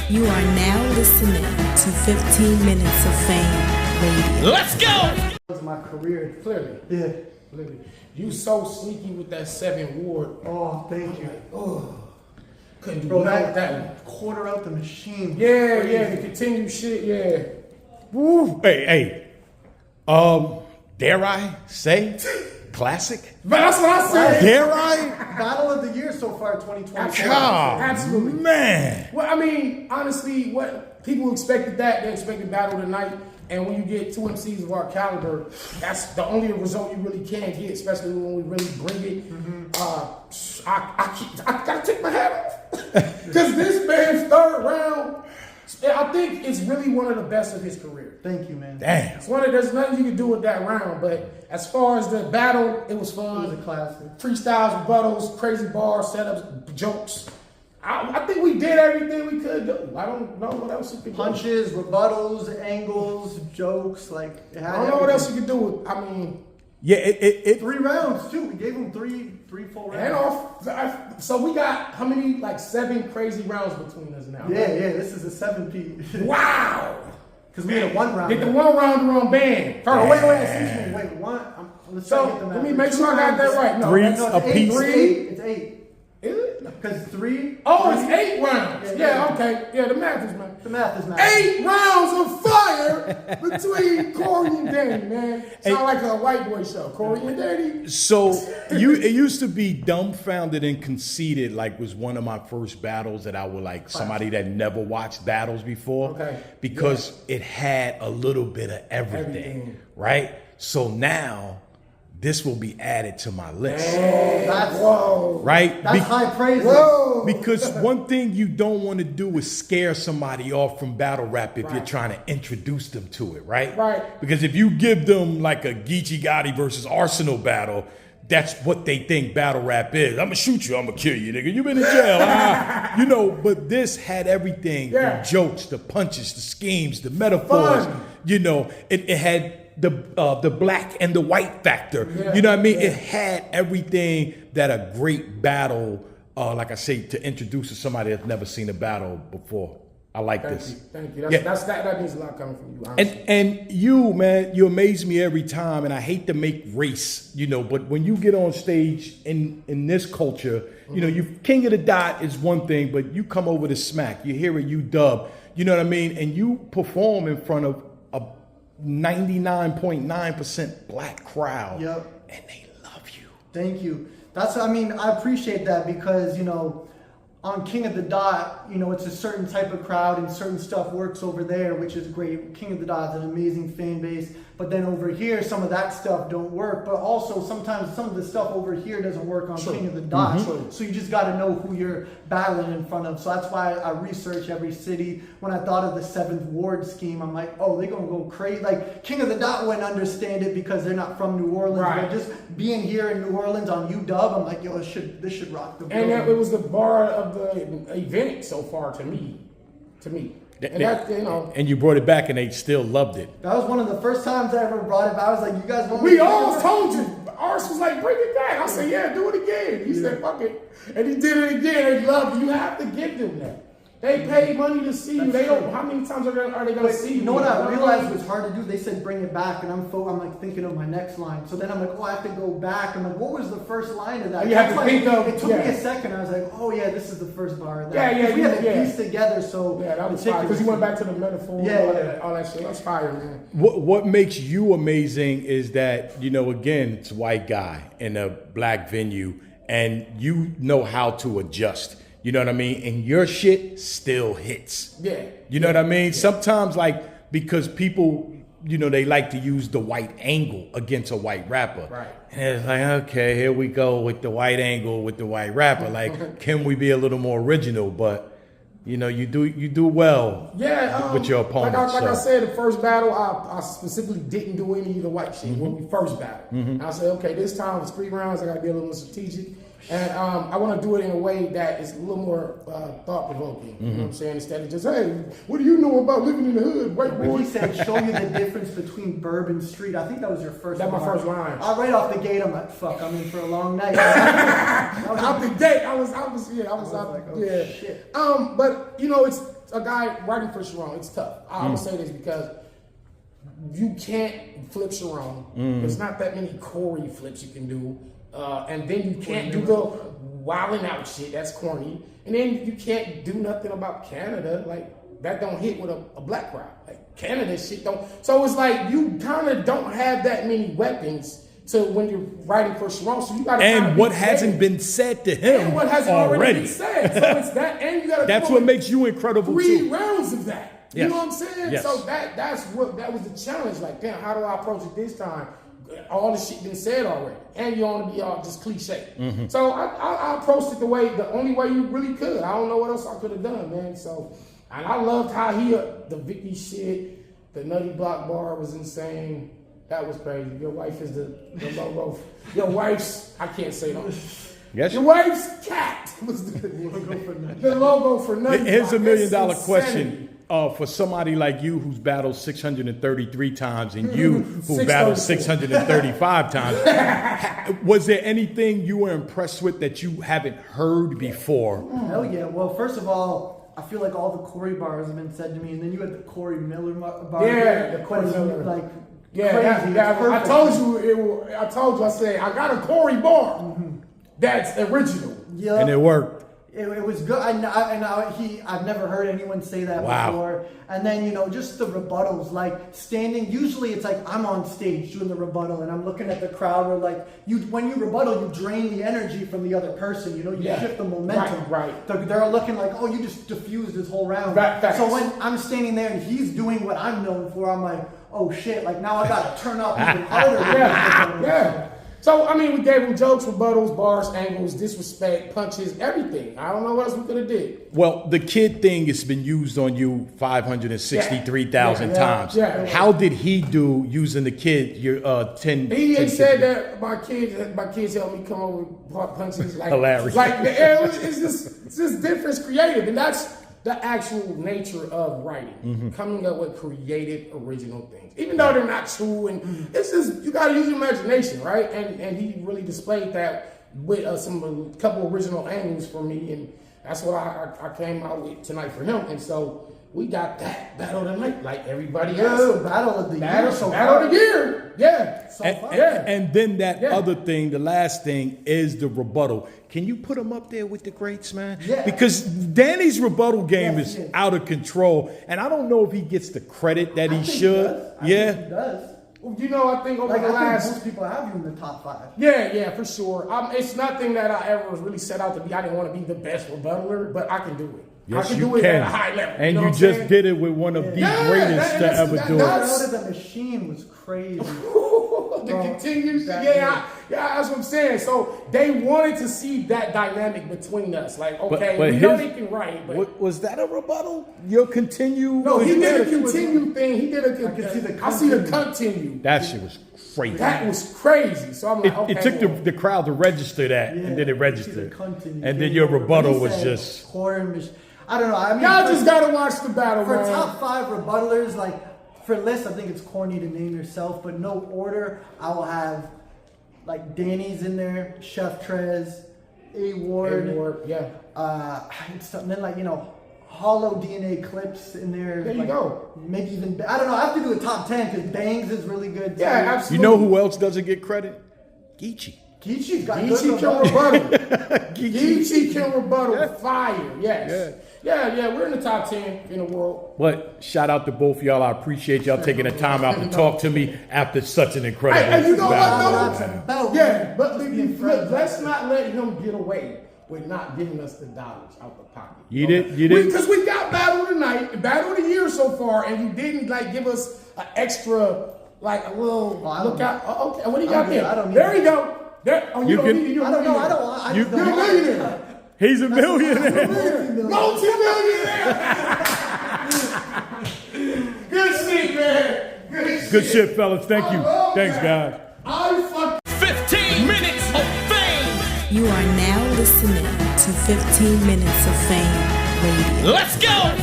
You are now listening to 15 Minutes of Fame Radio. Let's go! It's my career. Clearly. Yeah. Clearly. You so sneaky with that 7 Ward. Oh, thank you. Oh. Couldn't do Bro, that. Quarter out the machine. Yeah, the continued shit, yeah. Woo. Hey. Dare I say classic? But that's what I said. Dare I? Battle of the year so far, 2020. God, Absolutely. man. Well, I mean, honestly, what people expected they expected Battle of the Night. And when you get 2 MCs of our caliber, that's the only result you really can get, especially when we really bring it. I gotta take my hat off. Because this man's third round, I think it's really one of the best of his career. Thank you, man. Damn. There's nothing you can do with that round, but as far as the battle, it was fun. It was a classic. Freestyles, rebuttals, crazy bars, setups, jokes. I think we did everything we could do. I don't know what else you could do. Punches, rebuttals, angles, jokes, like it had I don't know what else you could do with, I mean. Yeah, it 3 rounds too. We gave him three full rounds. And off, so we got how many, like 7 crazy rounds between us now? Yeah, this is a 7-piece. Wow! Because we had a 1 round. Get the 1 round wrong band. Oh, wait, one. Let's try to get the let me make sure I got that right. No, Three that's a piece. It's 8. Is it? Because 3. Oh, it's 8 rounds. Yeah. Okay. Yeah, the math is math. The math is math. 8 rounds of fire between Corey and Danny, man. Sound like a white boy show. Corey and Danny. So it used to be dumbfounded and conceited, like was one of my first battles that I would like somebody that never watched battles before. Okay. Because it had a little bit of everything. Right? So now this will be added to my list. Whoa. Right? That's high praise. Whoa. Because one thing you don't want to do is scare somebody off from battle rap if you're Right. trying to introduce them to it, right? Right. Because if you give them like a Geechee Gotti versus Arsenal battle, that's what they think battle rap is. I'm gonna shoot you, I'm gonna kill you, nigga. You've been in jail. But this had everything: Yeah. the jokes, the punches, the schemes, the metaphors. Fun. It had the black and the white factor. Yeah. You know what I mean? Yeah. It had everything that a great battle, like I say, to introduce to somebody that's never seen a battle before. I like this. Thank you. Yeah. That means a lot coming from you, honestly. And you, man, you amaze me every time. And I hate to make race, but when you get on stage in this culture, you King of the Dot is one thing, but you come over to Smack, you hear a Newudubb, you know what I mean? And you perform in front of a 99.9% black crowd. Yep. And they love you. Thank you. I appreciate that because, on King of the Dot, it's a certain type of crowd and certain stuff works over there, which is great. King of the Dot is an amazing fan base. But then over here, some of that stuff don't work. But also sometimes some of the stuff over here doesn't work on King of the Dot. So you just got to know who you're battling in front of. So that's why I research every city. When I thought of the 7th Ward scheme, I'm like, oh, they're going to go crazy. Like King of the Dot wouldn't understand it because they're not from New Orleans. Right. But just being here in New Orleans on Newudubb, I'm like, yo, this should rock the And building. it was the bar of the event so far to me. And that, And you brought it back and they still loved it. That was one of the first times I ever brought it back. I was like, you guys want me we to all do it? told you. Ours was like, bring it back. I said, yeah, do it again. He said, fuck it. And he did it again. They loved it. You have to give them that. They pay money to see you. They don't. How many times are they going to see you? You know what I realized was hard to do? They said bring it back, and I'm like thinking of my next line. So then I'm like, oh, I have to go back. I'm like, what was the first line of that? You have to think of. It took me a second. I was like, oh yeah, this is the first bar of that. Yeah. We had it pieced together, so yeah, that was fire. Because you went back to the metaphor. All that shit. That's fire, man. What makes you amazing is that, again, it's a white guy in a black venue and you know how to adjust. You know what I mean? And your shit still hits. Yeah. You know what I mean? Yeah. Sometimes because people, they like to use the white angle against a white rapper. Right. And it's like, okay, here we go with the white angle with the white rapper. Like, can we be a little more original? But you do well with your opponent. Like I said, the first battle, I specifically didn't do any of the white shit when we first battled. I said, okay, this time it's 3 rounds. I got to be a little more strategic. And I want to do it in a way that is a little more thought-provoking. You know what I'm saying? Instead of just, hey, what do you know about living in the hood, white boy? He said, show you the difference between burb and street. I think that was your first line. That's my first line. Right off the gate, I'm like, fuck, I'm in for a long night. Out the gate, I was out, like, oh, yeah. shit. But, you know, it's a guy writing for Charron. It's tough. I'm going to say this because you can't flip Charron. There's not that many Corey flips you can do. And then you can't do the wilding out shit. That's corny. And then you can't do nothing about Canada. Like, that don't hit with a black crowd. Like, Canada shit don't. So it's like you kind of don't have that many weapons to when you're writing for Charron. So you got to. And what hasn't been said to him and what hasn't already been said. So it's that, and you got to. That's what makes you incredible three too. rounds of that. Yes. You know what I'm saying? Yes. So that was the challenge. Like, damn, how do I approach it this time? All the shit been said already, and you want to be all just cliche. So I approached it the only way you really could. I don't know what else I could have done, man. So, and I loved how the Vicky shit, the Nutty Block bar was insane. That was crazy. Your wife is the logo. Your wife's, I can't say no. Yes. Your wife's cat was the logo for Nutty Block. Here's $1 million That's question. insanity. For somebody like you who's battled 633 times and you who battled 634. 635 times, was there anything you were impressed with that you haven't heard before? Hell yeah. Well, first of all, I feel like all the Corey bars have been said to me, and then you had the Corey Miller bar. Yeah, the Corey Miller. Like, yeah, crazy. I told you. I said I got a Corey bar that's original. Yeah. And it worked. It was good. I've never heard anyone say that before. And then, you know, just the rebuttals, like standing, usually it's like I'm on stage doing the rebuttal and I'm looking at the crowd where like when you rebuttal, you drain the energy from the other person, you know, you shift the momentum. Right. They're looking like, oh, you just diffused this whole round. So when I'm standing there and he's doing what I'm known for, I'm like, oh shit, like now I gotta turn up even harder. Yeah. So, I mean, we gave him jokes, rebuttals, bars, angles, disrespect, punches, everything. I don't know what else we could have did. Well, the kid thing has been used on you 563,000 times. Yeah. How did he do using the kid? Your 10. He said that my kids helped me come up with punches. Like, hilarious. Like, it's just different, creative, and that's the actual nature of writing, coming up with creative, original things, even though they're not true. And it's just, you got to use your imagination, right? And he really displayed that with a couple original angles for me, and that's what I came out with tonight for him. And so we got that battle of the night, like everybody else. Battle of the year. Battle of the year. Yeah. And then that other thing, the last thing is the rebuttal. Can you put him up there with the greats, man? Yeah. Because Danny's rebuttal game is out of control, and I don't know if he gets the credit that he should. I think he does. You know, I think over Like, the I think last... most people have you in the top 5. Yeah, for sure. It's nothing that I ever was really set out to be. I didn't want to be the best rebuttaler, but I can do it. Yes, I can you do it can. at a high level. And know you what I'm just saying? did it with one of the greatest to ever do it. Battle of the Machine was crazy. The continues, that's what I'm saying. So they wanted to see that dynamic between us. Like, okay, but we know they can write, but was that a rebuttal? Your continue? no, he did a continue thing. He did a. I see the continue. That shit was crazy. That was crazy. So I'm like, okay. It took the crowd to register that, and then it registered. And then your rebuttal was just. I don't know. I mean, y'all just gotta watch the battle, for man. top 5 rebuttalers, like for lists, I think it's corny to name yourself, but no order. I will have like Danny's in there, Chef Trez, A Ward, yeah. And then like, you know, hollow DNA clips in there. There you like, go. Maybe even I don't know. I have to do a top 10 because Bangs is really good. Too. Yeah, absolutely. You know who else doesn't get credit? Geechee. Geechee's got Geechee good can rebuttal. rebuttal. Geechee can rebuttal. Fire. Yes. Yeah. We're in the top 10 in the world. But shout out to both of y'all. I appreciate y'all taking the time out to talk to me after such an incredible Hey, you know battle. what? Yeah, but look, let's not let him get away with not giving us the dollars out the pocket. You did? Because we got battle of the night, battle of the year so far, and you didn't like give us an extra, like a little look out. Okay, what do you got there? I don't need there you go. There, you don't need it. I don't know. I don't. I just You're a don't millionaire. He's a millionaire. Multi-millionaire. Good shit, man. Good shit, fellas. Thank you. Thanks, guys. I fuck 15 minutes of fame. You are now listening to 15 Minutes of Fame Radio. Let's go!